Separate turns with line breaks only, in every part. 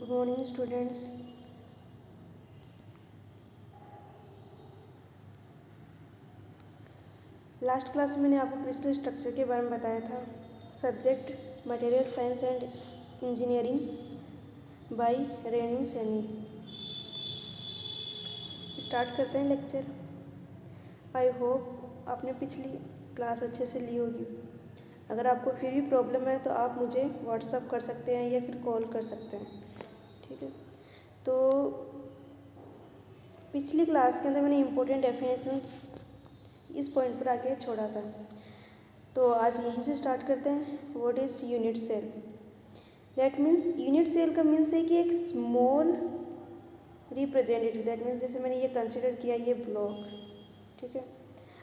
Good morning students. Last class में मैंने आपको क्रिस्टल स्ट्रक्चर के बारे में बताया था। Subject material science and engineering bye Renu Saini. Start करते हैं लेक्चर। आई होप आपने पिछली क्लास अच्छे से ली होगी। अगर आपको फिर भी प्रॉब्लम है तो आप मुझे व्हाट्सअप कर सकते हैं या फिर कॉल कर सकते हैं, ठीक है। तो पिछली क्लास के अंदर मैंने इम्पोर्टेंट डेफिनेशंस इस पॉइंट पर आके छोड़ा था, तो आज यहीं से स्टार्ट करते हैं। What is unit cell? That means unit cell का मीन्स है कि एक स्मॉल रिप्रेजेंटेटिव। दैट मीन्स जैसे मैंने ये कंसिडर किया ये ब्लॉक, ठीक है।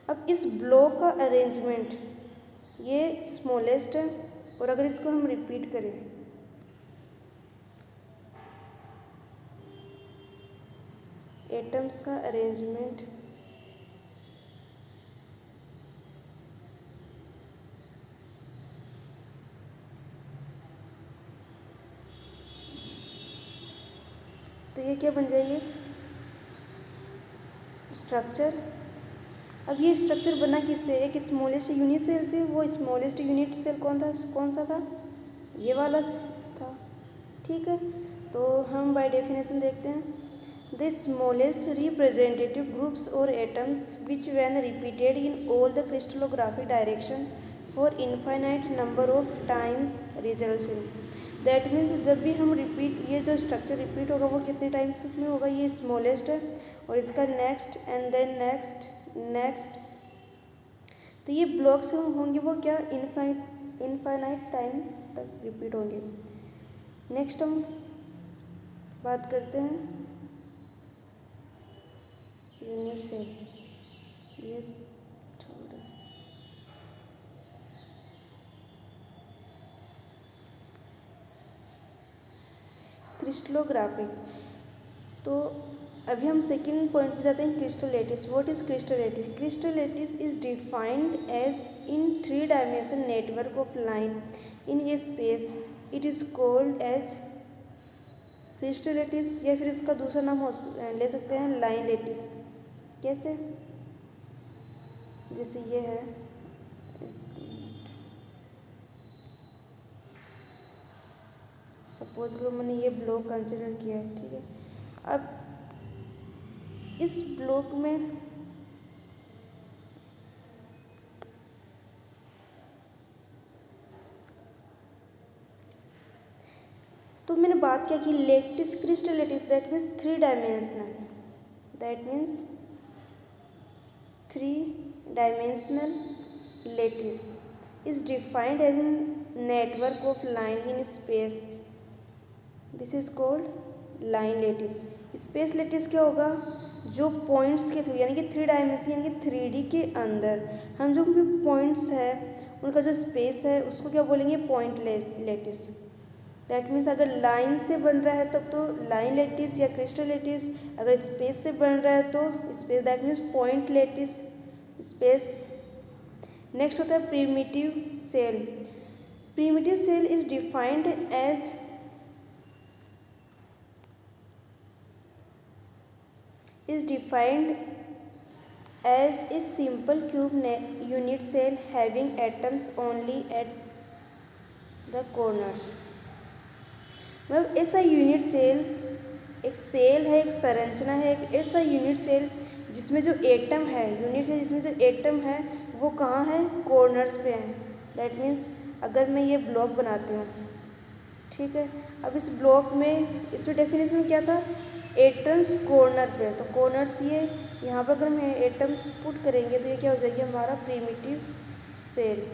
अब इस ब्लॉक का अरेंजमेंट ये स्मॉलेस्ट है, और अगर इसको हम रिपीट करें एटम्स का अरेंजमेंट तो ये क्या बन जाएगी? स्ट्रक्चर। अब ये स्ट्रक्चर बना किससे? एक स्मॉलेस्ट यूनिट सेल से। वो स्मॉलेस्ट यूनिट सेल कौन सा था? ये वाला था, ठीक है। तो हम बाय डेफिनेशन देखते हैं। द स्मॉलेस्ट रिप्रेजेंटेटिव ग्रुप्स और atoms which when repeated in all the crystallographic direction for infinite number of times results in. That means जब भी हम रिपीट, ये जो स्ट्रक्चर रिपीट होगा वो कितने टाइम्स में होगा? ये स्मॉलेस्ट है, और इसका next and then next next. तो ये ब्लॉक्स होंगे वो क्या? इनफाइनाइट टाइम तक रिपीट होंगे। नेक्स्ट हम बात करते हैं यूनिट सेल। ये थोड़ा सा क्रिस्टलोग्राफिक। तो अभी हम सेकेंड पॉइंट पे जाते हैं, crystal lattice. What is crystal lattice? Crystal lattice is defined as in 3 dimension network of line in a space. It is called as crystal lattice, या फिर इसका दूसरा नाम ले सकते हैं लाइन लैटिस। कैसे? जैसे ये है, सपोज करो मैंने ये ब्लॉक कंसिडर किया है, ठीक है। अब इस ब्लॉक में तो मैंने बात क्या की? Lattice, crystal lattice, that means 3 dimensional. That means 3 dimensional lattice is defined as in network of line in space. This is called line lattice. Space lattice क्या होगा? जो पॉइंट्स के थ्रू, यानी कि 3 डायमेंशन यानी कि 3D के अंदर हम जो भी पॉइंट्स है उनका जो स्पेस है उसको क्या बोलेंगे? Point lattice. दैट मीन्स अगर लाइन से बन रहा है तब तो लाइन लैटिस या क्रिस्टल लैटिस, अगर स्पेस से बन रहा है तो space, that means point lattice space. Next होता है primitive cell. Primitive cell is defined as a simple cube unit cell having atoms only at the corners। मतलब ऐसा यूनिट सेल, एक सेल है, एक संरचना है, एक ऐसा यूनिट सेल जिसमें जो एटम है, यूनिट सेल जिसमें जो एटम है वो कहाँ है? कॉर्नर्स पे है। दैट मीन्स अगर मैं ये ब्लॉक बनाती हूँ, ठीक है। अब इस ब्लॉक में, इसमें डेफिनेशन में क्या था? एटम्स कॉर्नर पे। तो कॉर्नर्स ये, यहाँ पर अगर हम एटम्स पुट करेंगे तो ये क्या हो जाएगी? हमारा प्रिमिटिव सेल।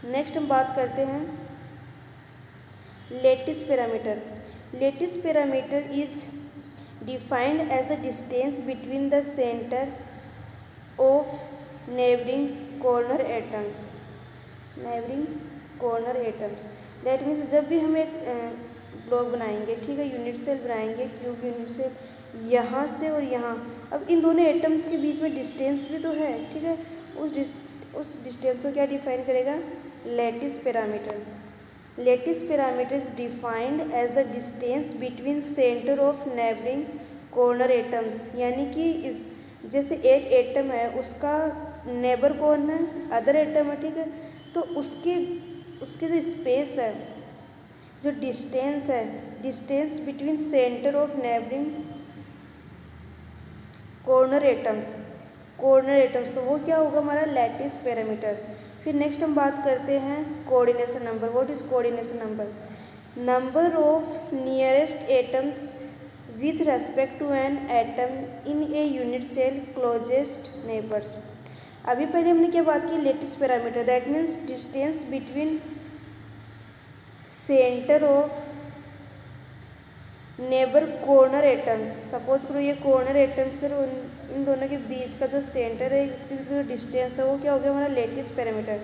नेक्स्ट हम बात करते हैं lattice parameter. Lattice parameter is defined as the distance between the centre of neighbouring corner atoms. Neighbouring corner atoms, that means जब भी हम एक ब्लॉक बनाएंगे, ठीक है, यूनिट सेल बनाएंगे, क्यूब यूनिट सेल, यहाँ से और यहाँ। अब इन दोनों एटम्स के बीच में डिस्टेंस भी तो है, ठीक है। उस डिस्टेंस को क्या डिफाइन करेगा? Lattice parameter. Lattice parameter is defined as the distance between centre of neighbouring corner atoms, यानी कि इस जैसे एक एटम है उसका नेबर कौन है, अदर एटम है, ठीक है, तो उसके जो स्पेस है, जो डिस्टेंस है, distance between centre of neighbouring corner atoms, तो वो क्या होगा हमारा लैटिस पैरामीटर। फिर नेक्स्ट हम बात करते हैं coordination number. What is coordination number? Number of nearest atoms with respect to an atom in a unit cell closest neighbours. अभी पहले हमने क्या बात की, lattice parameter, that means distance between centre of neighbour corner atoms. Suppose करो ये corner atoms है, इन दोनों के बीच का जो सेंटर है, इसके बीच का जो डिस्टेंस है वो क्या हो गया हमारा लेटिस पैरामीटर,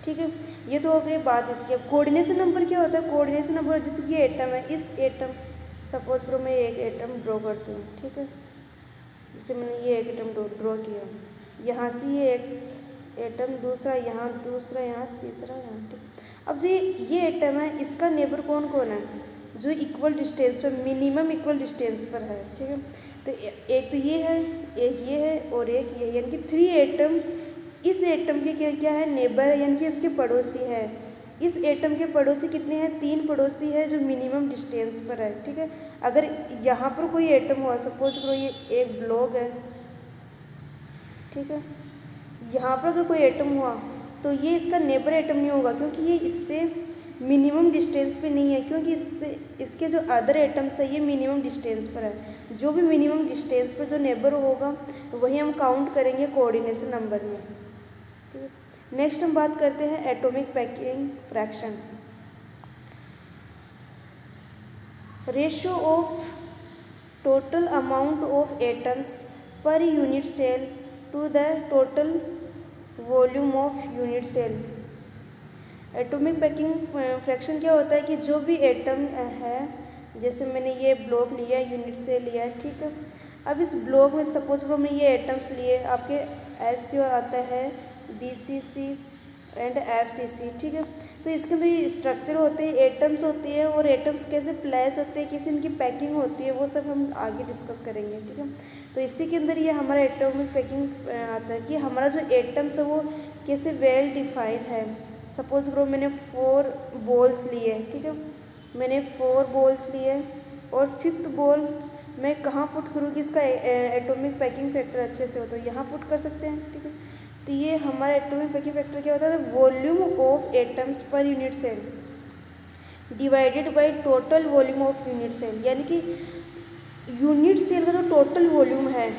ठीक है। ये तो हो गई बात इसकी। अब कोऑर्डिनेशन नंबर क्या होता है? कोऑर्डिनेशन नंबर जैसे ये एटम है, इस एटम, सपोज करो मैं एक एटम ड्रॉ करती हूँ, ठीक है, जैसे मैंने ये एक एटम ड्रॉ किया, यहाँ से ये एक एटम, दूसरा यहाँ, दूसरा यहाँ, तीसरा यहाँ, ठीक। अब जो ये एटम है इसका नेबर कौन कौन है? जो इक्वल डिस्टेंस पर, मिनिमम इक्वल डिस्टेंस पर है, ठीक है। तो एक तो ये है, एक ये है और एक ये, यानी कि 3 एटम इस एटम के क्या है, नेबर है, यानी कि इसके पड़ोसी है। इस एटम के पड़ोसी कितने हैं? 3 पड़ोसी है जो मिनिमम डिस्टेंस पर है, ठीक है। अगर यहाँ पर कोई एटम हुआ, सपोज करो ये एक ब्लॉक है, ठीक है, यहाँ पर अगर कोई एटम हुआ तो ये इसका नेबर एटम नहीं होगा, क्योंकि ये इससे मिनिमम डिस्टेंस पे नहीं है, क्योंकि इसके जो अदर एटम्स है ये मिनिमम डिस्टेंस पर है। जो भी मिनिमम डिस्टेंस पर जो नेबर होगा वही हम काउंट करेंगे कोऑर्डिनेशन नंबर में, ठीक है। नेक्स्ट हम बात करते हैं atomic packing fraction. Ratio of total amount of atoms per unit cell to the total volume of unit cell. Atomic packing fraction क्या होता है कि जो भी एटम है, जैसे मैंने ये ब्लॉक लिया, यूनिट सेल लिया, ठीक है। अब इस ब्लॉक में सपोज करो मैं ये एटम्स लिए, आपके SC आता है, BCC एंड FCC, ठीक है। तो इसके अंदर ये स्ट्रक्चर होते हैं, एटम्स होती है, और एटम्स कैसे प्लेस होते हैं, कैसे इनकी पैकिंग होती है, वो सब हम आगे डिस्कस करेंगे, ठीक है। तो इसी के अंदर ये हमारा एटॉमिक पैकिंग आता है कि हमारा जो एटम्स है वो कैसे वेल डिफाइंड है। सपोज करो मैंने 4 बॉल्स लिए, ठीक है, मैंने 4 बॉल्स लिए, और 5th बॉल मैं कहाँ पुट करूँ कि इसका एटॉमिक पैकिंग फैक्टर अच्छे से हो, तो यहाँ पुट कर सकते हैं, ठीक है। तो ये हमारा एटॉमिक पैकिंग फैक्टर क्या होता है? Volume of atoms per unit cell divided by total volume of unit cell, यानी कि यूनिट सेल का जो टोटल वॉल्यूम है,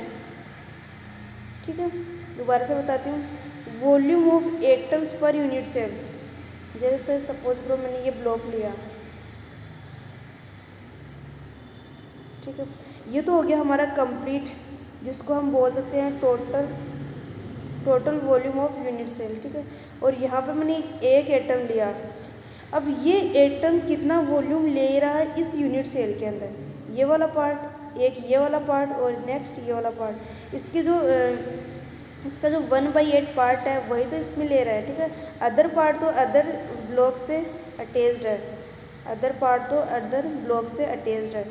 ठीक है, दोबारा से बताती हूँ, volume of atoms per unit cell. जैसे सपोज करो मैंने ये ब्लॉक लिया, ठीक है, ये तो हो गया हमारा कंप्लीट, जिसको हम बोल सकते हैं total volume of unit cell, ठीक है। और यहाँ पे मैंने एक एटम लिया। अब ये एटम कितना वॉल्यूम ले रहा है इस यूनिट सेल के अंदर? ये वाला पार्ट, एक ये वाला पार्ट, और नेक्स्ट ये वाला पार्ट। इसका जो 1/8 पार्ट है वही तो इसमें ले रहा है, ठीक है। अदर पार्ट तो अदर ब्लॉक से अटैच्ड है, अदर पार्ट तो अदर ब्लॉक से अटैच्ड है।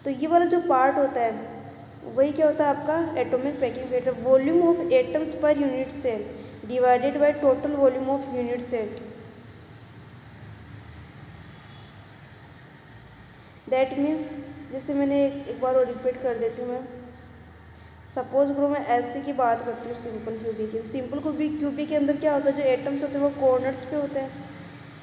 तो ये वाला जो पार्ट होता है वही क्या होता है आपका atomic packing factor, volume of atoms per unit cell divided by total volume of unit cell. That means, जैसे मैंने एक बार और रिपीट कर देती हूँ मैं। सपोज करो मैं SC की बात करती हूँ, सिंपल क्यूबी की। सिंपल क्यूबी के अंदर क्या होता है? जो एटम्स होते हैं वो कॉर्नर्स पे होते हैं,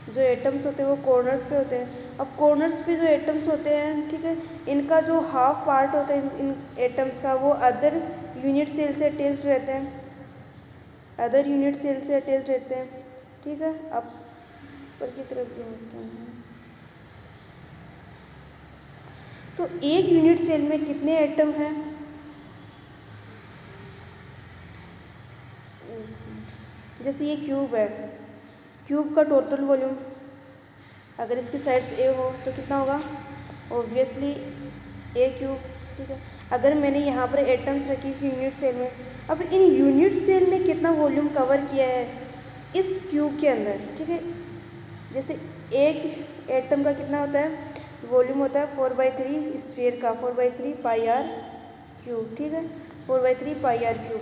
जो एटम्स होते हैं वो कॉर्नर्स पे होते हैं। अब कॉर्नर्स पे जो एटम्स होते हैं, ठीक है, इनका जो हाफ पार्ट होता है इन एटम्स का, वो अदर यूनिट सेल से अटैच्ड रहते हैं, अदर यूनिट सेल से अटैच्ड रहते हैं, ठीक है। अब ऊपर की तरफ भी होते हैं। तो एक यूनिट सेल में कितने एटम हैं? जैसे ये क्यूब है, क्यूब का टोटल वॉल्यूम अगर इसकी साइड्स A हो तो कितना होगा? ऑब्वियसली A क्यूब, ठीक है। अगर मैंने यहाँ पर एटम्स रखी इस यूनिट सेल में, अब इन यूनिट सेल ने कितना वॉल्यूम कवर किया है इस क्यूब के अंदर, ठीक है। जैसे एक एटम का कितना होता है वॉल्यूम होता है 4/3 स्फीयर का 4/3 पाई आर क्यूब, ठीक है 4/3 पाई आर क्यूब।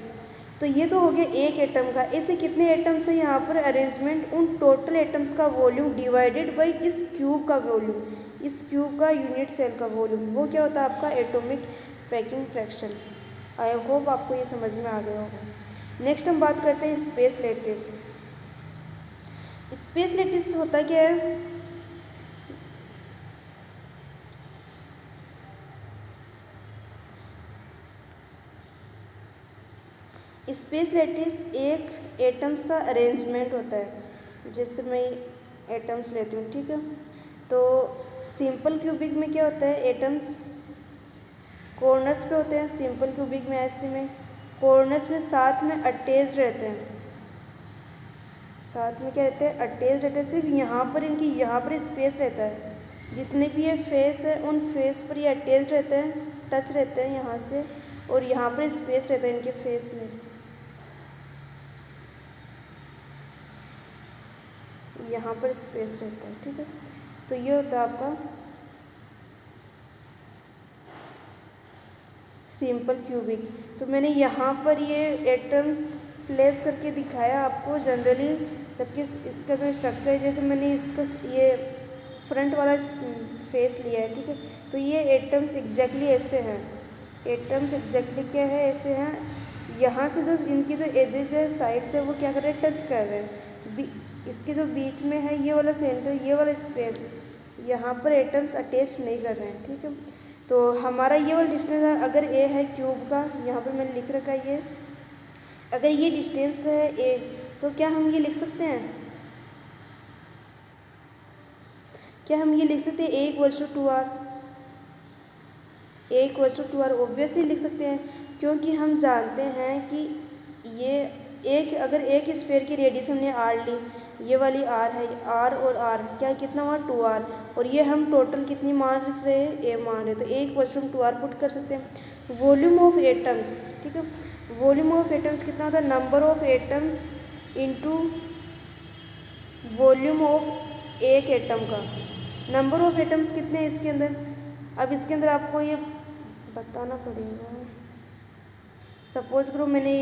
तो ये तो हो गया एक एटम का। ऐसे कितने एटम्स हैं यहाँ पर अरेंजमेंट, उन टोटल एटम्स का वॉल्यूम डिवाइडेड बाय इस क्यूब का वॉल्यूम, इस क्यूब का यूनिट सेल का वॉल्यूम, वो क्या होता है आपका atomic packing fraction. I hope आपको ये समझ में आ गया होगा। नेक्स्ट हम बात करते हैं स्पेस लैटिस। स्पेस लैटिस होता क्या है, स्पेस लैटिस एक एटम्स का अरेंजमेंट होता है। जैसे मैं एटम्स लेती हूँ, ठीक है, तो सिंपल क्यूबिक में क्या होता है एटम्स कॉर्नर्स पे होते हैं, सिंपल क्यूबिक में ऐसे में कॉर्नर्स में साथ में अटैच्ड रहते हैं, साथ में क्या रहते हैं अटैच्ड रहते हैं। सिर्फ यहाँ पर इनकी यहाँ पर स्पेस रहता है, जितने भी ये फेस है उन फेस पर ये अटैच्ड रहते हैं, टच रहते हैं यहाँ से, और यहाँ पर स्पेस रहता है इनके फेस में, यहाँ पर स्पेस रहता है, ठीक है। तो ये होता है आपका सिंपल क्यूबिक। तो मैंने यहाँ पर ये एटम्स प्लेस करके दिखाया आपको जनरली, जबकि इसका जो स्ट्रक्चर है, जैसे मैंने इसका ये फ्रंट वाला फेस लिया है, ठीक है, तो ये एटम्स एग्जैक्टली ऐसे हैं, एटम्स एग्जैक्टली क्या है ऐसे हैं। यहाँ से जो इनकी जो एजेस है साइड से वो क्या कर रहे हैं टच कर रहे हैं, इसके जो बीच में है ये वाला सेंटर, ये वाला स्पेस, यहाँ पर एटम्स अटैच नहीं कर रहे हैं, ठीक है। तो हमारा ये वाला डिस्टेंस है, अगर ए है क्यूब का, यहाँ पर मैंने लिख रखा है ये, अगर ये डिस्टेंस है ए, तो क्या हम ये लिख सकते हैं, क्या हम ये लिख सकते हैं A equals to 2r, A equals to 2r obviously लिख सकते हैं, क्योंकि हम जानते हैं कि ये एक, अगर एक स्फीयर की रेडियस हमने r ली, ये वाली r है, r और r क्या कितना हुआ 2r, और ये हम टोटल कितनी मान रहे हैं a मान रहे, तो a equals to 2r put कर सकते हैं। वॉल्यूम ऑफ एटम्स, ठीक है, वॉल्यूम ऑफ एटम्स कितना होता है number of atoms into volume of एक एटम का, नंबर ऑफ एटम्स कितने हैं इसके अंदर। अब इसके अंदर आपको ये बताना पड़ेगा, सपोज करो मैंने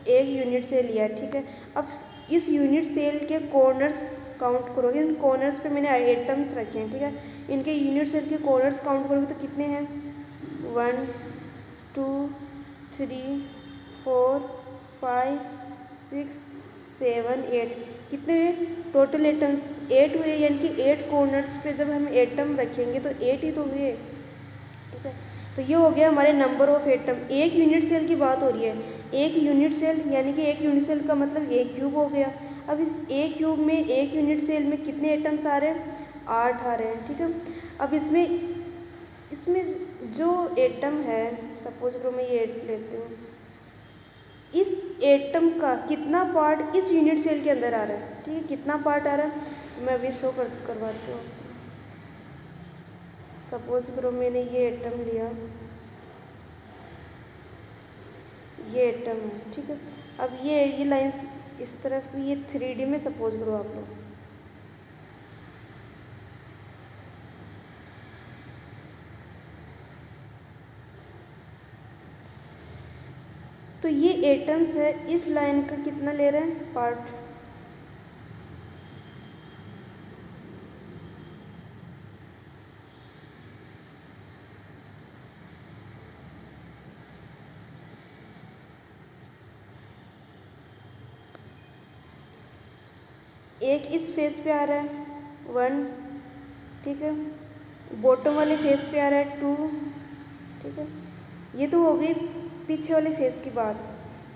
एक यूनिट सेल लिया है, ठीक है, अब इस यूनिट सेल के कॉर्नर्स काउंट करो, इन कॉर्नर्स पे मैंने एटम्स रखे हैं, ठीक है, इनके यूनिट सेल के कॉर्नर्स काउंट करोगे तो कितने हैं 1 2 3 4 5 6 7 8, कितने हुए टोटल एटम्स 8 हुए, यानी कि 8 कॉर्नर्स पे जब हम एटम रखेंगे तो 8 ही तो हुए, ठीक है। तो ये हो गया हमारे नंबर ऑफ एटम। एक यूनिट सेल की बात हो रही है, एक यूनिट सेल यानी कि एक यूनिट सेल का मतलब एक क्यूब हो गया। अब इस एक क्यूब में एक यूनिट सेल में कितने एटम्स आ रहे हैं 8 आ रहे हैं, ठीक है। अब इसमें जो एटम है, सपोज करो मैं ये लेती हूँ, इस एटम का कितना पार्ट इस यूनिट सेल के अंदर आ रहा है, ठीक है, कितना पार्ट आ रहा है मैं अभी शो करवाती हूँ। सपोज करो मैंने ये एटम लिया, ये एटम है, ठीक है। अब ये लाइंस इस तरफ भी, ये 3D में सपोज करो आप लोग, तो ये एटम्स है, इस लाइन का कितना ले रहे हैं पार्ट, एक इस फेस पे आ रहा है 1, ठीक है, बॉटम वाले फेस पे आ रहा है 2, ठीक है। ये तो हो गई पीछे वाले फेस की बात।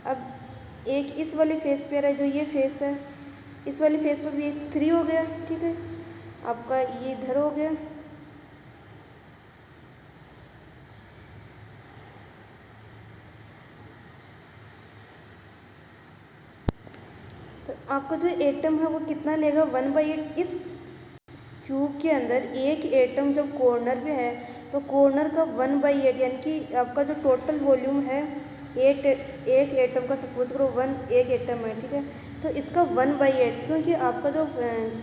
अब एक इस वाले फेस पे आ रहा है, जो ये फेस है, इस वाले फेस पर भी 3 हो गया, ठीक है, आपका ये इधर हो गया। तो आपका जो एटम है वो कितना लेगा 1/8। इस क्यूब के अंदर एक एटम जब कॉर्नर पे है तो कॉर्नर का 1/8, यानी कि आपका जो टोटल वॉल्यूम है एक एटम का, सपोज करो एक एटम है, ठीक है, तो इसका 1/8, क्योंकि आपका जो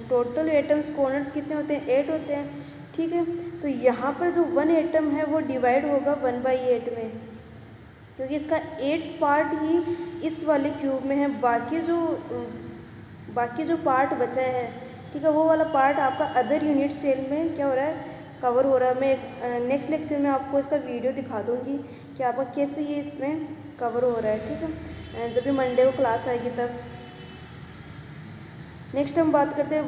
टोटल एटम्स कॉर्नर्स कितने होते हैं, 8 होते हैं, ठीक है। तो यहाँ पर जो 1 एटम है वो डिवाइड होगा 1/8 में, क्योंकि इसका 8th पार्ट ही इस वाले क्यूब में है। बाकी जो पार्ट बचा है, ठीक है, वो वाला पार्ट आपका अदर यूनिट सेल में क्या हो रहा है, कवर हो रहा है। मैं नेक्स्ट लेक्चर में आपको इसका वीडियो दिखा दूँगी कि आपका कैसे ये इसमें कवर हो रहा है, ठीक है, जब भी मंडे को क्लास आएगी तब। नेक्स्ट हम बात करते हैं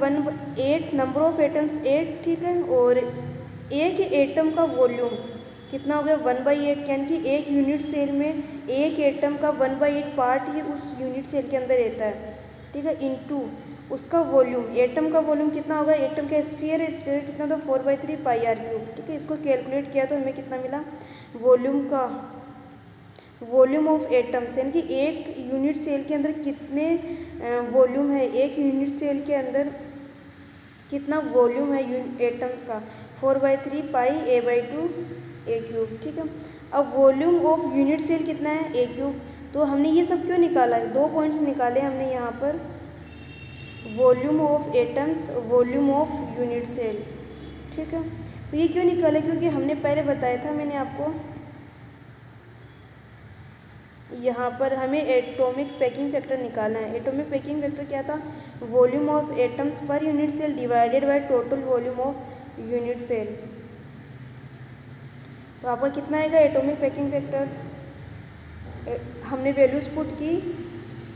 8 नंबर ऑफ एटम्स 8, ठीक है, और एक एटम का वॉल्यूम कितना हो गया 1/8, यानी कि एक यूनिट सेल में एक एटम का 1/8 पार्ट ही उस यूनिट सेल के अंदर रहता है, ठीक है, इनटू उसका वॉल्यूम। एटम का वॉल्यूम कितना होगा, एटम का स्फीयर है, स्फीयर कितना था 4/3πr³, ठीक है। इसको कैलकुलेट किया तो हमें कितना मिला, वॉल्यूम ऑफ एटम्स, यानी कि एक यूनिट सेल के अंदर कितने वॉल्यूम है, एक यूनिट सेल के अंदर कितना वॉल्यूम है एटम्स का, 4/3πa/2a³, ठीक है। अब वॉल्यूम ऑफ यूनिट सेल कितना है, a³। तो हमने ये सब क्यों निकाला है, 2 पॉइंट्स निकाले हमने यहाँ पर, volume of atoms, volume of unit cell, ठीक है। तो ये क्यों निकाला, क्योंकि हमने पहले बताया था, मैंने आपको यहाँ पर हमें एटॉमिक पैकिंग फैक्टर निकालना है। एटॉमिक पैकिंग फैक्टर क्या था, volume of atoms per unit cell divided by total volume of unit cell. तो आपका कितना आएगा एटॉमिक पैकिंग फैक्टर, हमने वैल्यूज पुट की,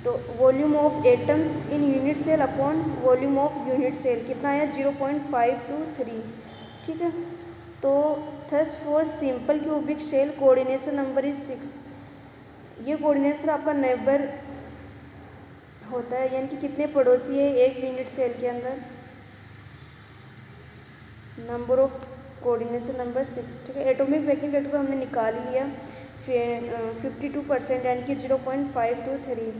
तो volume of atoms in unit cell upon volume of unit cell कितना आया 0.523, ठीक है। तो thus for simple cubic cell coordination number is 6। ये कोऑर्डिनेशन आपका नेबर होता है, यानी कि कितने पड़ोसी है एक यूनिट सेल के अंदर, नंबर ऑफ कोऑर्डिनेशन नंबर 6, ठीक है। एटॉमिक पैकिंग फैक्टर को हमने निकाल लिया 52%, यानी कि 0.523,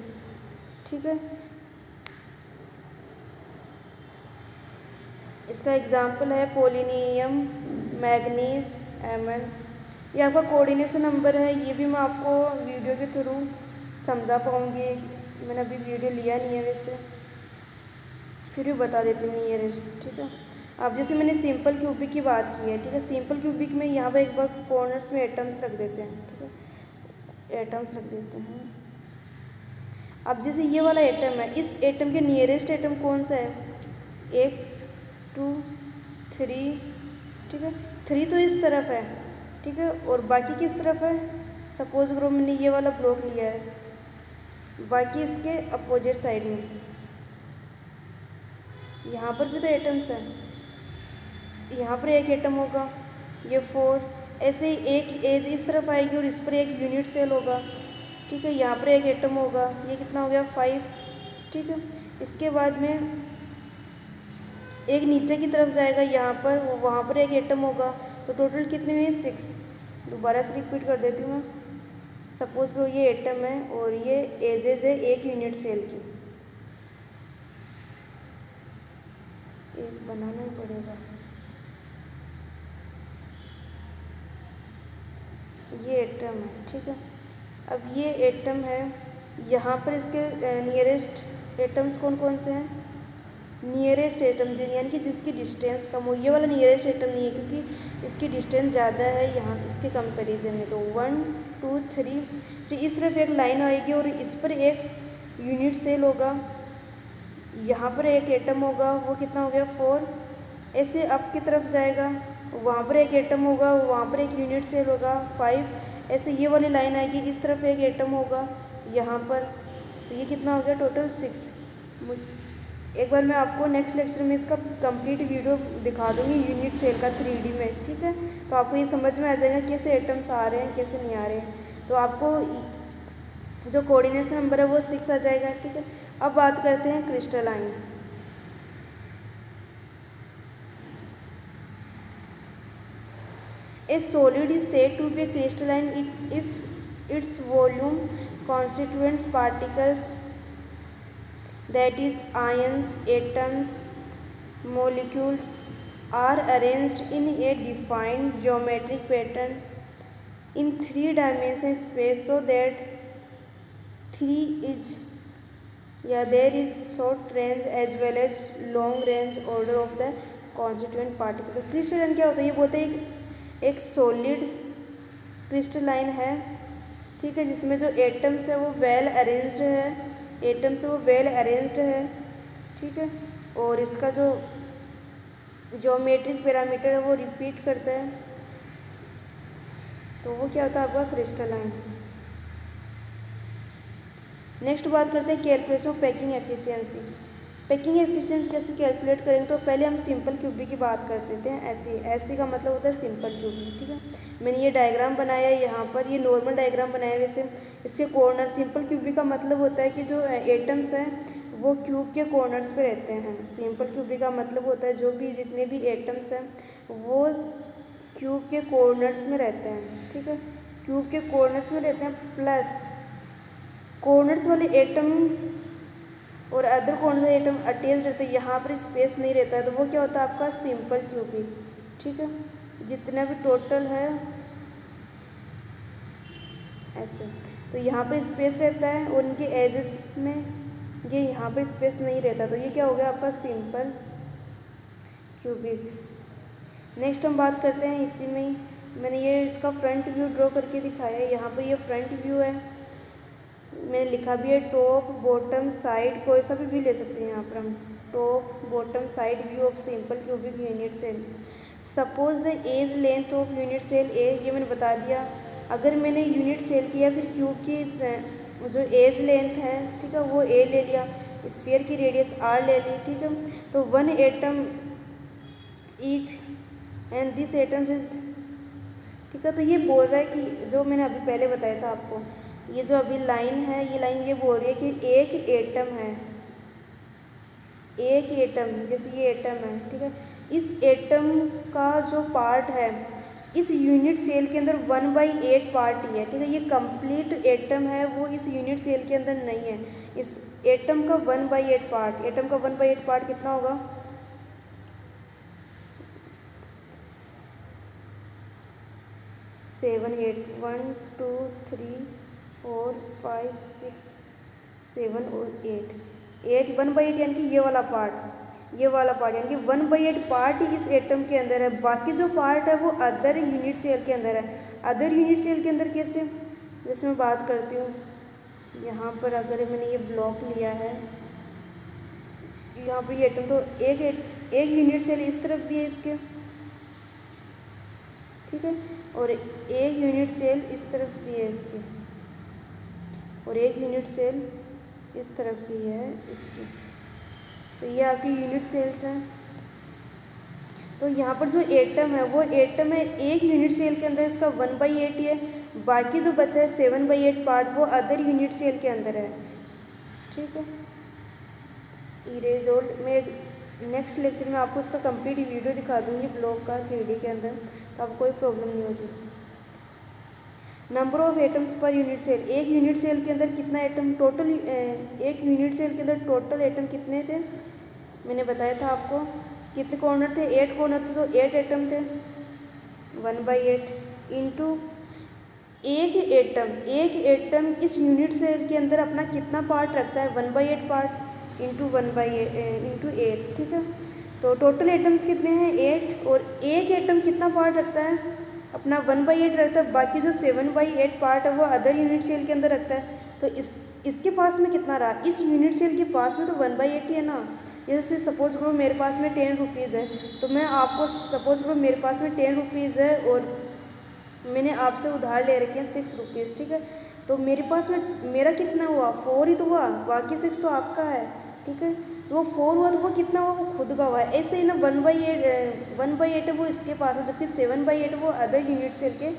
ठीक है। इसका एग्जाम्पल है पोलिनियम मैग्नीज Mn। ये आपका कोऑर्डिनेशन नंबर है, ये भी मैं आपको वीडियो के थ्रू समझा पाऊँगी, मैंने अभी वीडियो लिया नहीं है वैसे, फिर भी बता देती हूँ नियरेस्ट, ठीक है। अब जैसे मैंने सिंपल क्यूबिक की बात की है, ठीक है, सिंपल क्यूबिक में यहाँ पर एक बार कॉर्नर्स में एटम्स रख देते हैं, ठीक है, एटम्स रख देते हैं। अब जैसे ये वाला एटम है, इस एटम के नियरेस्ट एटम कौन सा है, 1 2 3, ठीक है, 3 तो इस तरफ है, ठीक है, और बाकी किस तरफ है, सपोज करो मैंने ये वाला ब्लॉक लिया है, बाकी इसके अपोजिट साइड में, यहाँ पर भी तो एटम्स हैं, यहाँ पर एक एटम होगा, ये 4, ऐसे ही एक एज इस तरफ आएगी और इस पर एक यूनिट सेल होगा, ठीक है, यहाँ पर एक एटम होगा, ये कितना हो गया 5, ठीक है। इसके बाद में एक नीचे की तरफ जाएगा, यहाँ पर वहाँ पर एक एटम होगा, तो टोटल कितनी हुई 6। दोबारा से रिपीट कर देती हूँ मैं, सपोज करो ये एटम है और ये एजेज है एक यूनिट सेल की, एक बनाना ही पड़ेगा, ये एटम है, ठीक है। अब ये एटम है, यहाँ पर इसके नियरेस्ट एटम्स कौन कौन से हैं, नियरेस्ट एटम यानी कि जिसकी डिस्टेंस कम हो, ये वाला नियरेस्ट एटम नहीं है क्योंकि इसकी डिस्टेंस ज़्यादा है यहाँ इसके कंपैरिजन में। तो 1 2 3, फिर इस तरफ एक लाइन आएगी और इस पर एक यूनिट सेल होगा, यहाँ पर एक एटम होगा, वो कितना हो गया 4, ऐसे अप की तरफ जाएगा, वहाँ पर एक एटम होगा, वहाँ पर एक यूनिट सेल होगा 5, ऐसे ये वाली लाइन आएगी, इस तरफ एक एटम होगा यहाँ पर, तो ये कितना हो गया टोटल 6। एक बार मैं आपको नेक्स्ट लेक्चर में इसका कंप्लीट वीडियो दिखा दूँगी यूनिट सेल का 3D में, ठीक है। तो आपको ये समझ में आ जाएगा कैसे एटम्स आ रहे हैं कैसे नहीं आ रहे हैं। तो आपको जो कोऑर्डिनेशन नंबर है वो 6 आ जाएगा, ठीक है। अब बात करते हैं crystalline. A solid is said to be crystalline if its volume constituents particles, that is ions, atoms, molecules, are arranged in a defined geometric pattern in 3 dimensional space, so that 3 is या there is short range as well as long range order of the constituent particle. तो crystalline क्या होता है, ये बोलते हैं एक solid crystalline है, ठीक है, जिसमें जो एटम्स है वो वेल अरेंज्ड है, एटम्स है वो वेल अरेंज्ड है, ठीक है, और इसका जो ज्योमेट्रिक पैरामीटर है वो रिपीट करता है, तो वो क्या होता है आपका क्रिस्टलाइन। नेक्स्ट बात करते हैं calculation of packing efficiency. Packing efficiency कैसे कैलकुलेट करेंगे, तो पहले हम सिंपल क्यूबिक की बात कर लेते हैं। ऐसी का मतलब होता है सिंपल क्यूबिक, ठीक है। मैंने ये डायग्राम बनाया है यहाँ पर, ये नॉर्मल डायग्राम बनाया है वैसे, इसके कॉर्नर, सिंपल क्यूबिक का मतलब होता है कि जो एटम्स हैं वो क्यूब के कॉर्नर्स पे रहते हैं। सिंपल क्यूबिक का मतलब होता है जो भी जितने भी एटम्स हैं वो क्यूब के कॉर्नर्स में रहते हैं, ठीक है, क्यूब के कॉर्नर्स में रहते हैं, प्लस कॉर्नर्स वाले एटम और अदर कॉर्नर वाले एटम अटैच रहते हैं, यहाँ पर स्पेस नहीं रहता है, तो वो क्या होता है आपका सिंपल क्यूबिक, ठीक है। जितना भी टोटल है ऐसे, तो यहाँ पर स्पेस रहता है और इनके एजेस में ये यहाँ पर स्पेस नहीं रहता, तो ये क्या हो गया आपका सिंपल क्यूबिक। नेक्स्ट हम बात करते हैं, इसी में ही मैंने ये इसका फ्रंट व्यू ड्रॉ करके दिखाया है। यहाँ पर ये फ्रंट व्यू है, मैंने लिखा भी है टॉप बॉटम साइड, कोई सा भी ले सकते हैं यहाँ पर हम, top bottom side view of simple cubic unit cell. Suppose the edge length of unit cell A, ये मैंने बता दिया। अगर मैंने यूनिट सेल किया फिर क्यूब की जो एज लेंथ है, ठीक है, वो ए ले लिया, स्फीयर की रेडियस आर ले ली, ठीक है, तो 1 atom each and this atom is, ठीक है। तो ये बोल रहा है कि जो मैंने अभी पहले बताया था आपको, ये जो अभी लाइन है, ये लाइन ये बोल रही है कि एक एटम है, एक एटम, जैसे ये एटम है, ठीक है, इस एटम का जो पार्ट है इस यूनिट सेल के अंदर 1/8 पार्ट ही है, ठीक है। ये कंप्लीट एटम है वो इस यूनिट सेल के अंदर नहीं है, इस एटम का 1/8 पार्ट, एटम का 1/8 पार्ट कितना होगा, 7 8 1 2 3 4 5 6 7 और 8 1/8 यानी कि ये वाला पार्ट, ये वाला पार्ट यानी कि 1/8 पार्ट ही इस एटम के अंदर है, बाकी जो पार्ट है वो अदर यूनिट सेल के अंदर है। अदर यूनिट सेल के अंदर कैसे, जैसे मैं बात करती हूँ, यहाँ पर अगर मैंने ये ब्लॉक लिया है, यहाँ पर ये एटम, तो एक यूनिट सेल इस तरफ भी है इसके, ठीक है, और एक यूनिट सेल इस तरफ भी है इसके, और एक यूनिट सेल इस तरफ भी है इसकी, तो ये आपकी यूनिट सेल्स हैं। तो यहाँ पर जो एटम है वो एटम है एक यूनिट सेल के अंदर, इसका 1/8 ही है, बाकी जो बचा है 7/8 पार्ट वो अदर यूनिट सेल के अंदर है, ठीक है। इरेजोल्ड में नेक्स्ट लेक्चर में आपको उसका कंप्लीट वीडियो दिखा दूँगी ब्लॉक का 3D के अंदर, तो आपको कोई प्रॉब्लम नहीं होगी। Number of atoms per unit cell, एक यूनिट सेल के अंदर कितना एटम टोटल, एक यूनिट सेल के अंदर टोटल एटम कितने थे, मैंने बताया था आपको, कितने कॉर्नर थे, 8 कॉर्नर थे, तो 8 एटम थे, 1/8 इंटू एक एटम इस यूनिट सेल के अंदर अपना कितना पार्ट रखता है, 1/8 पार्ट इंटू 8, ठीक है। तो टोटल एटम्स कितने हैं 8, और एक एटम कितना पार्ट रखता है अपना 1/8 रखता है, बाकी जो 7/8 पार्ट है वो अदर यूनिट सेल के अंदर रखता है। तो इसके पास में कितना रहा, इस यूनिट सेल के पास में तो 1/8 ही है ना। जैसे सपोज करो मेरे पास में 10 रुपीज़ है, तो मैं आपको सपोज करो मेरे पास में 10 रुपीज़ है और मैंने आपसे उधार ले रखे हैं 6 रुपीज़, ठीक है। तो मेरे पास में मेरा कितना हुआ, 4 ही तो हुआ, बाकी 6 तो आपका है, ठीक है। तो वो 4 हुआ तो वो कितना हुआ, वो खुद का हुआ है। ऐसे ही ना 1/8 है वो इसके पास है, जबकि 7/8 वो अदर यूनिट सेल के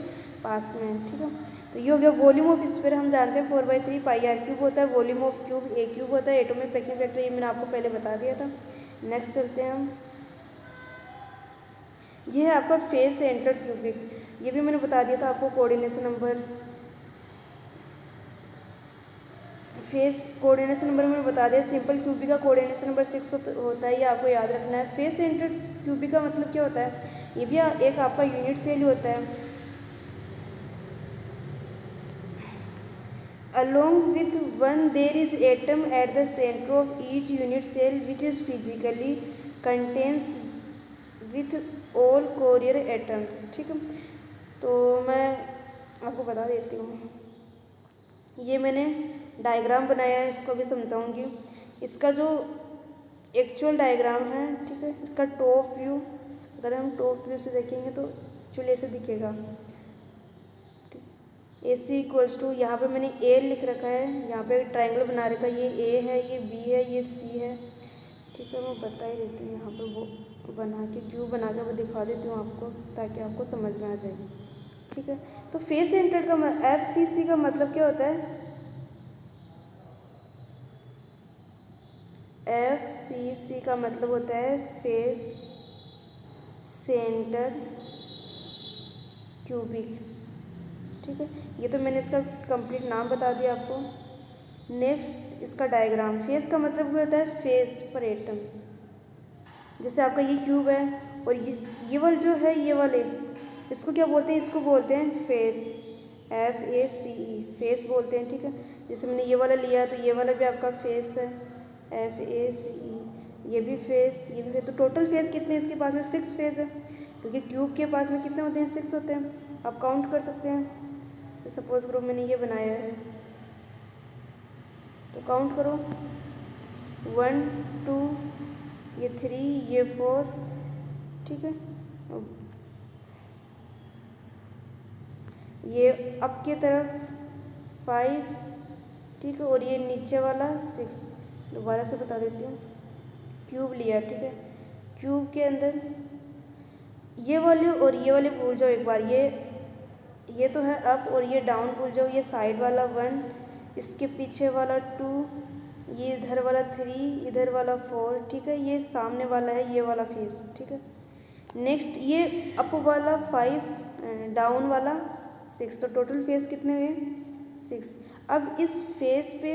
पास में है, ठीक है। तो ये हो गया वॉल्यूम ऑफ स्फीयर, हम जानते हैं 4/3 πr³ होता है, वॉल्यूम ऑफ क्यूब A³ होता है, एटॉमिक पैकिंग फैक्टर ये मैंने आपको पहले बता दिया था। नेक्स्ट चलते हैं हम, ये है आपका फेस सेंटर क्यूबिक, ये भी मैंने बता दिया था आपको, coordination number, face coordination number मैंने बता दिया। सिंपल क्यूबिक का कोऑर्डिनेशन नंबर 6 होता है, ये आपको याद रखना है। फेस सेंटर क्यूबिक का मतलब क्या होता है, ये भी एक आपका यूनिट सेल ही होता है। along with one there is atom at the center of each unit cell which is physically contains with all carrier atoms। ठीक है, तो मैं आपको बता देती हूँ, ये मैंने डायग्राम बनाया है, इसको भी समझाऊंगी। इसका जो एक्चुअल डायग्राम है, ठीक है, इसका टॉप व्यू, अगर हम टॉप व्यू से देखेंगे तो एक्चुअली ऐसे दिखेगा। ए सी इक्वल्स टू, यहाँ पे मैंने ए लिख रखा है, यहाँ पे ट्रायंगल बना रखा है, ये ए है, ये बी है, ये सी है। ठीक है, मैं बता ही देती हूँ, यहाँ पे वो बना के क्यों बना के वो दिखा देती हूँ आपको, ताकि आपको समझ में आ जाए। ठीक है, तो फेस सेंटर्ड का FCC का मतलब क्या होता है? FCC का मतलब होता है फेस सेंटर क्यूबिक। ठीक है, ये तो मैंने इसका कंप्लीट नाम बता दिया आपको। नेक्स्ट इसका डायग्राम, फेस का मतलब क्या होता है? फेस पर एटम्स। जैसे आपका ये क्यूब है और ये वाले जो है, ये वाले, इसको क्या बोलते हैं? इसको बोलते हैं फेस, FACE, फेस बोलते हैं। ठीक है, जैसे मैंने ये वाला लिया तो ये वाला भी आपका फेस है, FACE, ये भी फेस, ये भी फेस। तो टोटल फेस कितने इसके पास में? 6 फेस है, क्योंकि क्यूब के पास में कितने होते हैं? 6 होते हैं। आप काउंट कर सकते हैं। जैसे सपोज करो मैंने ये बनाया है, तो काउंट करो, 1 2, ये 3, ये 4। ठीक है, ये अप की तरफ 5, ठीक है, और ये नीचे वाला 6। दोबारा से बता देती हूँ, क्यूब लिया, ठीक है, क्यूब के अंदर ये वाले और ये वाले भूल जाओ एक बार, ये तो है अप, और ये डाउन भूल जाओ। ये साइड वाला 1, इसके पीछे वाला 2, ये इधर वाला 3, इधर वाला 4। ठीक है, ये सामने वाला है, ये वाला फेस। ठीक है, नेक्स्ट ये अप वाला 5, डाउन वाला 6। तो टोटल फेस कितने हुए? 6। अब इस फेस पे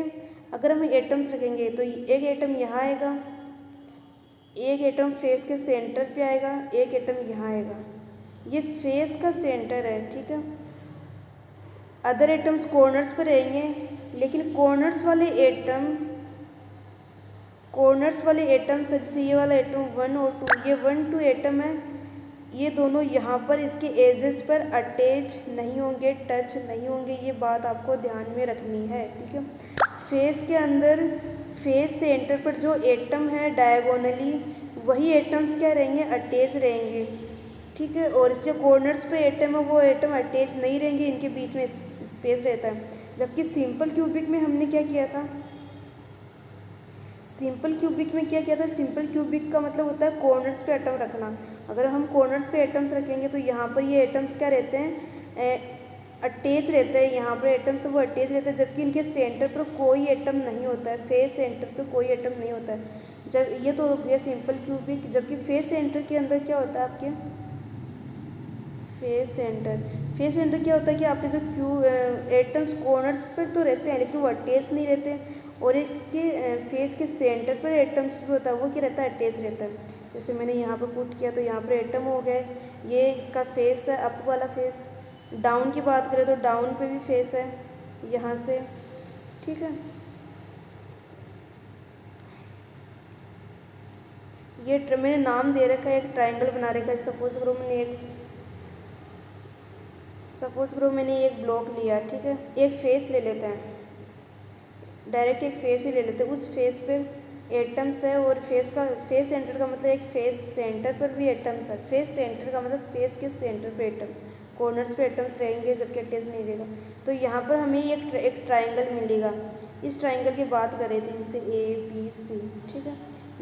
अगर हम एटम्स रखेंगे तो एक एटम यहाँ आएगा, एक एटम फेस के सेंटर पे आएगा, एक एटम यहाँ आएगा। ये फेस का सेंटर है। ठीक है, अदर एटम्स कॉर्नर्स पर रहेंगे, लेकिन कॉर्नर्स वाले एटम्स जैसे ये वाला एटम 1 और 2, ये 1 2 एटम है, ये दोनों यहाँ पर इसके एजेस पर अटैच नहीं होंगे, टच नहीं होंगे। ये बात आपको ध्यान में रखनी है। ठीक है, फेस के अंदर फेस सेंटर पर जो एटम है डायगोनली, वही एटम्स क्या रहेंगे? अटैच रहेंगे। ठीक है, और इसके कॉर्नर्स पे एटम है, वो एटम अटैच नहीं रहेंगे, इनके बीच में स्पेस रहता है। जबकि सिंपल क्यूबिक में हमने क्या किया था? सिंपल क्यूबिक का मतलब होता है कॉर्नर्स पे एटम रखना। अगर हम कॉर्नर्स पे एटम्स रखेंगे तो यहाँ पर ये एटम्स क्या रहते हैं? अटैच रहते हैं। यहाँ पर एटम्स वो अटैच रहते हैं, जबकि इनके सेंटर पर कोई एटम नहीं होता है। फेस सेंटर पर कोई एटम नहीं होता है। जब ये तो हो गया सिंपल क्यूबिक। जबकि फेस सेंटर के अंदर क्या होता है आपके? फेस सेंटर क्या होता है कि आपके जो एटम्स कॉर्नर्स पर तो रहते हैं, लेकिन वो अटैच नहीं रहते। और इसके फेस के सेंटर पर एटम्स भी होता है, वो क्या रहता है? अटैच रहता है। जैसे मैंने यहाँ पर पुट किया तो यहाँ पर एटम हो गए, ये इसका फेस है, अप वाला फेस। डाउन की बात करें तो डाउन पे भी फेस है यहाँ से। ठीक है, ये मैंने नाम दे रखा है, एक ट्रायंगल बना रखा है। सपोज करो मैंने एक ब्लॉक लिया। ठीक है, एक फेस ले लेते हैं, डायरेक्ट एक फेस ही ले लेते हैं। उस फेस पे एटम्स है, और फेस सेंटर का मतलब एक फेस सेंटर पर भी एटम्स है। फेस सेंटर का मतलब फेस के सेंटर पे एटम, कॉर्नर्स पे एटम्स रहेंगे, जबकि अटैच नहीं रहेगा। तो यहाँ पर हमें एक ट्राइंगल मिलेगा। इस ट्राइंगल की बात कर रही थी, जैसे ABC। ठीक है,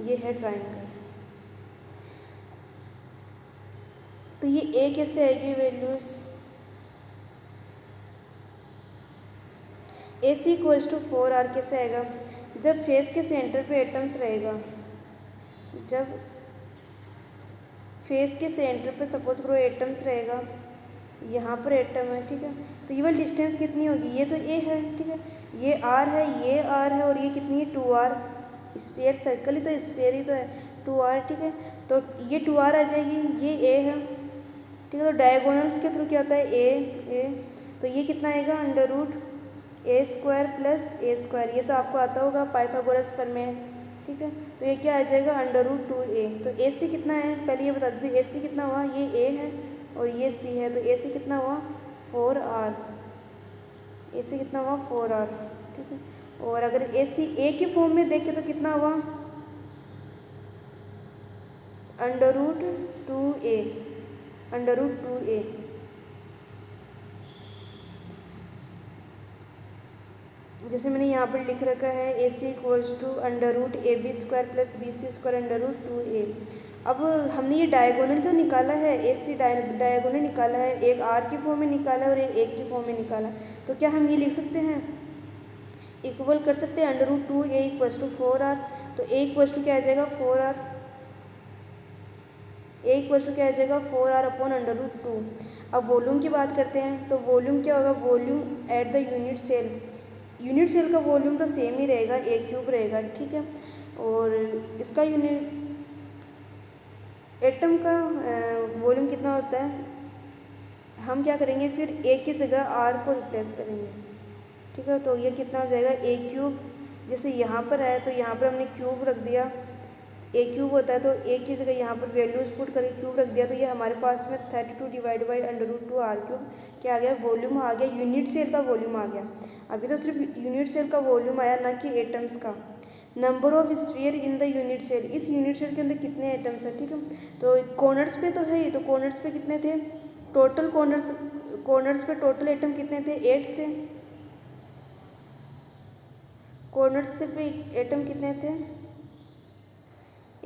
ये है ट्राइंगल। तो ये A कैसे आएगी values? AC equals to 4R कैसे आएगा? जब फेस के सेंटर पे एटम्स रहेगा, जब फेस के सेंटर पे सपोज करो एटम्स रहेगा, यहाँ पर एटम है। ठीक है, तो ये वाली डिस्टेंस कितनी होगी? ये तो A है। ठीक है, ये R है, ये R है, और ये कितनी है? 2R। स्फीयर सर्कल ही तो, स्फीयर ही तो है, 2R। ठीक है, तो ये 2R आ जाएगी, ये A है। ठीक है, तो डायगोनल्स के थ्रू क्या होता है? A। तो ये कितना आएगा? अंडर रूट ए स्क्वायर प्लस ए स्क्वायर, ये तो आपको आता होगा पाइथागोरस प्रमेय, ठीक है। तो ये क्या आ जाएगा √2a। तो ए सी कितना है पहले ये बता दीजिए, ए सी कितना हुआ, ये ए है और ये सी है, तो ए सी कितना हुआ 4r, ए सी कितना हुआ 4r, ठीक है। और अगर ए सी ए के फॉर्म में देखें तो कितना हुआ √2a, √2a। जैसे मैंने यहाँ पर लिख रखा है A C equals to √ab² plus bc² √2a। अब हमने ये डायगोनल तो निकाला है, ए सी डायगोनल निकाला है, एक आर की फॉर्म में निकाला है और एक की फॉर्म में निकाला है। तो क्या हम ये लिख सकते हैं, इक्वल कर सकते हैं √2a इक्वल्स टू 4r। तो a इक्वल्स टू क्या आ जाएगा 4r, a इक्वल्स टू क्या आ जाएगा 4r अपॉन √2। अब वॉल्यूम की बात करते हैं, तो वॉल्यूम क्या होगा, volume at the unit cell, unit cell का वॉल्यूम तो सेम ही रहेगा, a³ रहेगा, ठीक है। और इसका यूनिट एटम का वॉल्यूम कितना होता है, हम क्या करेंगे फिर a की जगह r को रिप्लेस करेंगे, ठीक है। तो ये कितना हो जाएगा a³, जैसे यहाँ पर है तो यहाँ पर हमने क्यूब रख दिया, a³ होता है तो a की जगह यहाँ पर वैल्यूज पुट करके क्यूब रख दिया, तो ये हमारे पास में 32 डिवाइड बाई √2r³ क्या आ गया, वॉल्यूम आ गया, यूनिट सेल का वॉल्यूम आ गया। अभी तो सिर्फ यूनिट सेल का वॉल्यूम आया, ना कि एटम्स का। Number of sphere in the unit cell, इस यूनिट सेल के अंदर कितने एटम्स हैं, ठीक है। तो कॉर्नर्स पे तो है ही, तो कॉर्नर्स पे कितने थे, टोटल कॉर्नर्स पे टोटल एटम कितने थे, 8 थे। कॉर्नर्स पे एटम कितने थे,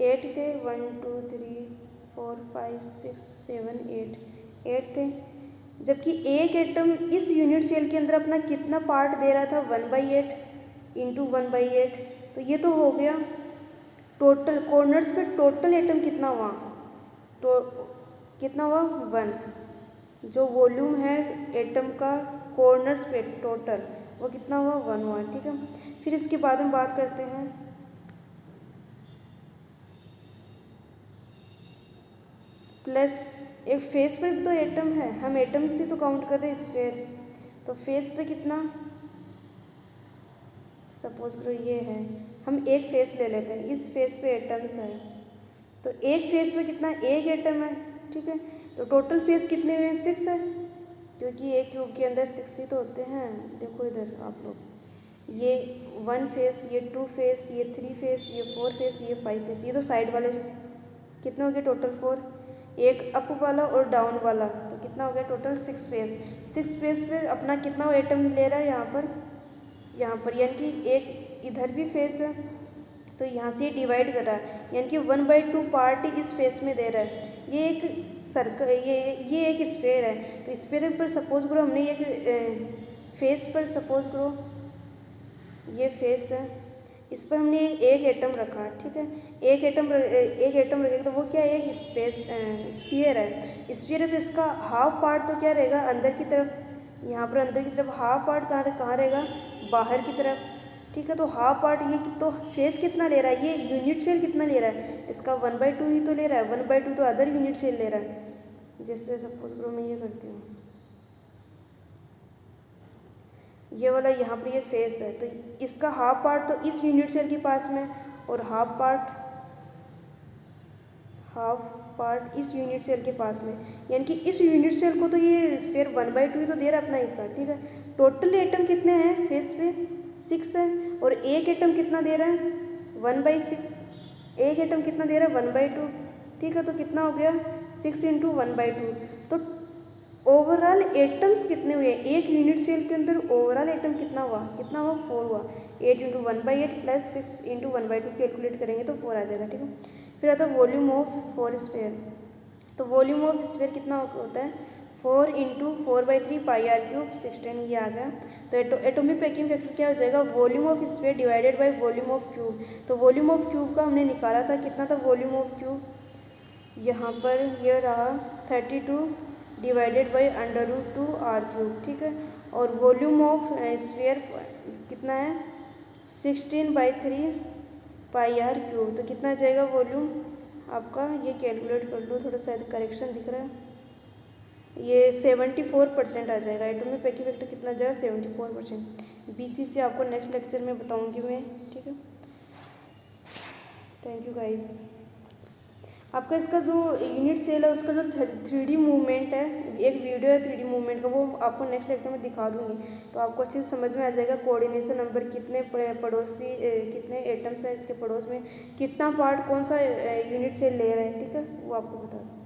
8 थे, 1 2 3 4 5 6 7 8 थे। जबकि एक एटम इस यूनिट सेल के अंदर अपना कितना पार्ट दे रहा था, 1/8 इंटू 1/8। तो ये तो हो गया टोटल, कॉर्नर्स पे टोटल एटम कितना हुआ, तो कितना हुआ 1। जो वॉल्यूम है एटम का कॉर्नर्स पे टोटल, वो कितना हुआ 1 हुआ, ठीक है। फिर इसके बाद हम बात करते हैं प्लस एक फेस पर भी तो एटम है, हम एटम से तो काउंट कर रहे हैं स्फीयर, तो फेस पे कितना, सपोज करो ये है, हम एक फेस ले लेते हैं, इस फेस पे एटम्स है, तो एक फेस पे कितना, एक एटम है, ठीक है। तो टोटल फेस कितने हुए, 6 है, क्योंकि एक क्यूब के अंदर 6 ही तो होते हैं। देखो इधर आप लोग, ये 1 फेस, ये 2 फेस, ये 3 फेस, ये 4 फेस, ये 5 फेस, ये तो साइड वाले कितने हो गए टोटल 4, एक अप वाला और डाउन वाला, तो कितना हो गया टोटल 6 फेस। 6 फेस पे अपना कितना एटम ले रहा है यहाँ पर यानी कि एक इधर भी फेस है, तो यहाँ से डिवाइड कर रहा है, यानी कि 1/2 पार्ट इस फेस में दे रहा है। ये एक सर्कल, ये एक स्फीयर है, तो स्फीयर पर सपोज करो हमने एक फेस पर सपोज करो ये फेस है, इस पर हमने एक एटम रखा, ठीक है। एक एटम रखेगा तो वो क्या है, एक स्फीयर है। स्फीयर है तो इसका हाफ पार्ट तो क्या रहेगा, अंदर की तरफ, यहाँ पर अंदर की तरफ, हाफ पार्ट कहाँ रहेगा, बाहर की तरफ, ठीक है। तो हाफ पार्ट ये तो फेस कितना ले रहा है, ये यूनिट सेल कितना ले रहा है, इसका 1/2 ही तो ले रहा है, 1/2 तो अदर यूनिट सेल ले रहा है। जैसे सपोज करो मैं ये करती हूँ, ये वाला यहाँ पर ये फेस है, तो इसका हाफ पार्ट तो इस यूनिट सेल के पास में, और हाफ पार्ट इस यूनिट सेल के पास में, यानी कि इस यूनिट सेल को तो ये स्फीयर 1/2 ही तो दे रहा है अपना हिस्सा, ठीक है। टोटल एटम कितने हैं फेस पे, 6 है, और एक एटम कितना दे रहा है 1/6, एक एटम कितना दे रहा है 1/2, ठीक है। तो कितना हो गया 6 इंटू 1/2। तो ओवरऑल एटम्स कितने हुए, एक यूनिट सेल के अंदर ओवरऑल एटम कितना हुआ 4 हुआ। 8 इंटू 1/8 प्लस 6 इंटू 1/2 कैलकुलेट करेंगे तो 4 आ जाएगा, ठीक है। फिर आता है वॉल्यूम ऑफ 4 स्फीयर, तो वॉल्यूम ऑफ स्फीयर कितना होता है 4 इंटू 4/3 πr³ 16, ये आ गया। तो एटॉमिक पैकिंग फैक्टर क्या हो जाएगा, volume of sphere divided by volume of cube. तो वॉल्यूम ऑफ क्यूब का हमने निकाला था, कितना था वॉल्यूम ऑफ क्यूब, यहाँ पर ये रहा 32 डिवाइडेड बाई √2r³, ठीक है। और वॉल्यूम ऑफ स्फीयर कितना है 16/3 πr³, तो कितना जाएगा वॉल्यूम आपका, ये कैलकुलेट कर लो, थोड़ा सा करेक्शन दिख रहा है, ये 74% आ जाएगा। एटॉमिक पैकिंग फैक्टर कितना जाएगा 74%। BCC आपको नेक्स्ट लेक्चर में बताऊंगी मैं, ठीक है। Thank you guys. आपका इसका जो यूनिट सेल है उसका जो 3D मूवमेंट है, एक वीडियो है 3D मूवमेंट का, वो आपको नेक्स्ट लेक्चर में दिखा दूंगी, तो आपको अच्छे से समझ में आ जाएगा। कोऑर्डिनेशन नंबर, कितने पड़ोसी, कितने एटम्स हैं इसके पड़ोस में, कितना पार्ट कौन सा यूनिट सेल ले रहा है, ठीक है, वो आपको बता दूँ।